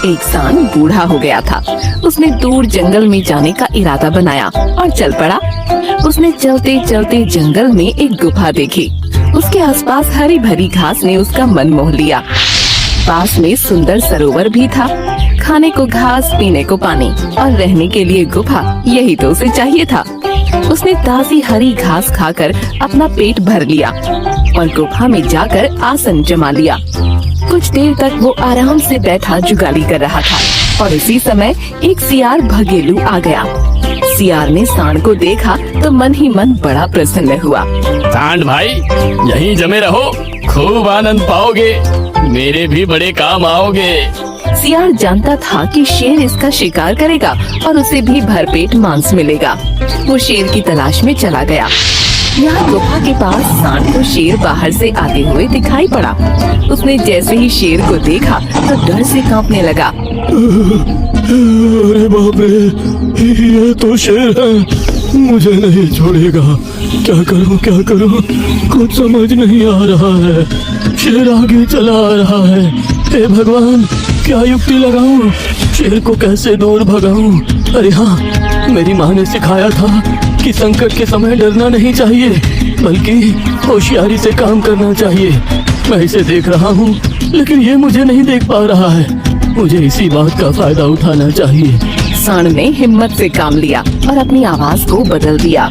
एक सांड बूढ़ा हो गया था। उसने दूर जंगल में जाने का इरादा बनाया और चल पड़ा। उसने चलते चलते जंगल में एक गुफा देखी। उसके आसपास हरी भरी घास ने उसका मन मोह लिया। पास में सुंदर सरोवर भी था। खाने को घास, पीने को पानी और रहने के लिए गुफा, यही तो उसे चाहिए था। उसने ताजी हरी घास खाकर अपना पेट भर लिया और गुफा में जाकर आसन जमा लिया। कुछ देर तक वो आराम से बैठा जुगाली कर रहा था और इसी समय एक सियार भगेलू आ गया। सियार ने सांड को देखा तो मन ही मन बड़ा प्रसन्न हुआ। सांड भाई, यहीं जमे रहो, खूब आनंद पाओगे, मेरे भी बड़े काम आओगे। सियार जानता था कि शेर इसका शिकार करेगा और उसे भी भरपेट मांस मिलेगा। वो शेर की तलाश में चला गया। यहाँ गुफा के पास सांड को शेर बाहर से आते हुए दिखाई पड़ा। उसने जैसे ही शेर को देखा तो डर से कांपने लगा। अरे बाप रे, ये तो शेर है, मुझे नहीं छोड़ेगा। क्या करूं, कुछ समझ नहीं आ रहा है। शेर आगे चला आ रहा है। हे भगवान, क्या युक्ति लगाऊं? शेर को कैसे दूर भगाऊं? अरे हाँ, मेरी माँ ने सिखाया था कि संकट के समय डरना नहीं चाहिए, बल्कि होशियारी से काम करना चाहिए। मैं इसे देख रहा हूँ, लेकिन ये मुझे नहीं देख पा रहा है। मुझे इसी बात का फायदा उठाना चाहिए। सांड ने हिम्मत से काम लिया और अपनी आवाज को बदल दिया।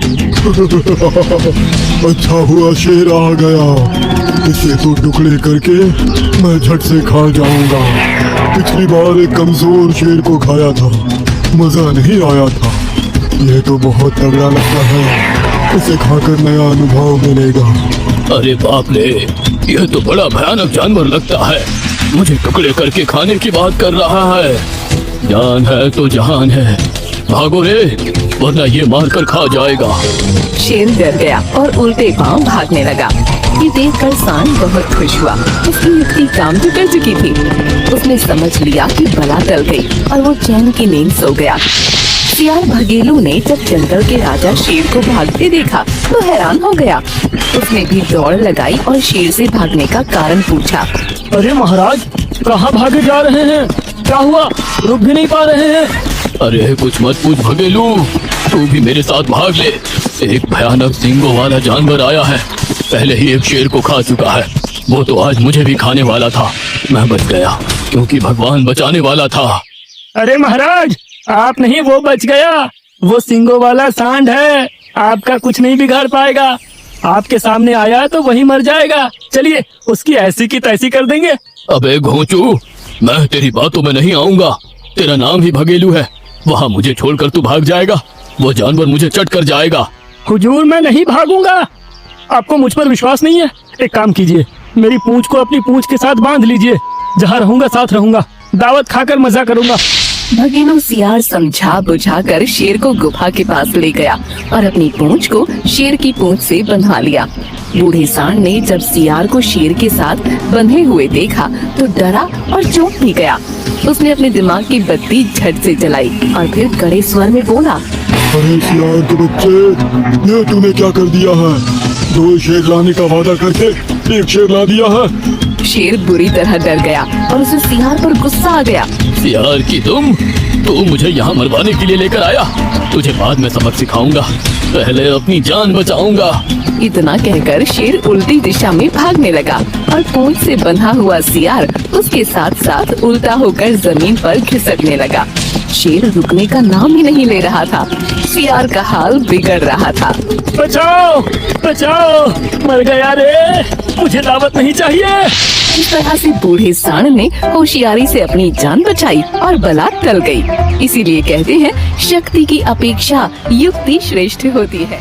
अच्छा हुआ शेर आ गया, इसे तो टुकड़े करके मैं झट से खा जाऊंगा। पिछली बार एक कमजोर शेर को खाया था, मजा नहीं आया था। ये तो बहुत तगड़ा लगता है, इसे खाकर नया अनुभव मिलेगा। अरे बाप रे, यह तो बड़ा भयानक जानवर लगता है। मुझे टुकड़े करके खाने की बात कर रहा है। जान है तो जहान है, भागो रे, वरना ये मारकर खा जाएगा। शेर डर गया और उल्टे पांव भागने लगा। ये देखकर सांड बहुत खुश हुआ। उसकी युक्ति काम तो कर चुकी थी। उसने समझ लिया कि बला टल गई और वो चैन की नींद सो गया। सियार भगेलू ने जब जंगल के राजा शेर को भागते देखा तो हैरान हो गया। उसने भी दौड़ लगाई और शेर से भागने का कारण पूछा। अरे महाराज, कहाँ भागे जा रहे हैं? क्या हुआ, रुक भी नहीं पा रहे हैं? अरे कुछ मत पूछ भगेलू, तू भी मेरे साथ भाग ले। एक भयानक सींगों वाला जानवर आया है, पहले ही एक शेर को खा चुका है। वो तो आज मुझे भी खाने वाला था। मैं बच गया क्योंकि भगवान बचाने वाला था। अरे महाराज, आप नहीं, वो बच गया। वो सींगों वाला सांड है, आपका कुछ नहीं बिगाड़ पाएगा। आपके सामने आया तो वही मर जाएगा। चलिए, उसकी ऐसी की तैसी कर देंगे। अबे घोंचू, मैं तेरी बातों में नहीं आऊंगा। तेरा नाम ही भगेलू है, वहाँ मुझे छोड़कर तू भाग जाएगा, वो जानवर मुझे चट कर जाएगा। हुजूर, मैं नहीं भागूंगा। आपको मुझ पर विश्वास नहीं है? एक काम कीजिए, मेरी पूंछ को अपनी पूंछ के साथ बांध लीजिए। जहाँ रहूंगा साथ रहूंगा, दावत खाकर मजा करूंगा। भगेलू सियार समझा बुझाकर शेर को गुफा के पास ले गया और अपनी पूंछ को शेर की पूंछ से बंधवा लिया। बूढ़े सांड ने जब सियार को शेर के साथ बंधे हुए देखा तो डरा और चौंक भी गया। उसने अपने दिमाग की बत्ती झट से जलाई और फिर कड़े स्वर में बोला। अरे सियार के बच्चे, ये तूने क्या कर दिया है? 2 शेर लाने का वादा करके 1 शेर ला दिया है। शेर बुरी तरह डर गया और उसे सियार पर गुस्सा आ गया। सियार की तू मुझे यहाँ मरवाने के लिए लेकर आया। तुझे बाद में सबक सिखाऊंगा, पहले अपनी जान बचाऊंगा। इतना कहकर शेर उल्टी दिशा में भागने लगा और पूंछ से बंधा हुआ सियार उसके साथ साथ उल्टा होकर जमीन पर खिसकने लगा। शेर रुकने का नाम ही नहीं ले रहा था। सियार का हाल बिगड़ रहा था। बचाओ, बचाओ, मर गया रे, मुझे दावत नहीं चाहिए। इस तरह से बूढ़े सांड ने होशियारी से अपनी जान बचाई और बला टल गई। इसीलिए कहते हैं, शक्ति की अपेक्षा युक्ति श्रेष्ठ होती है।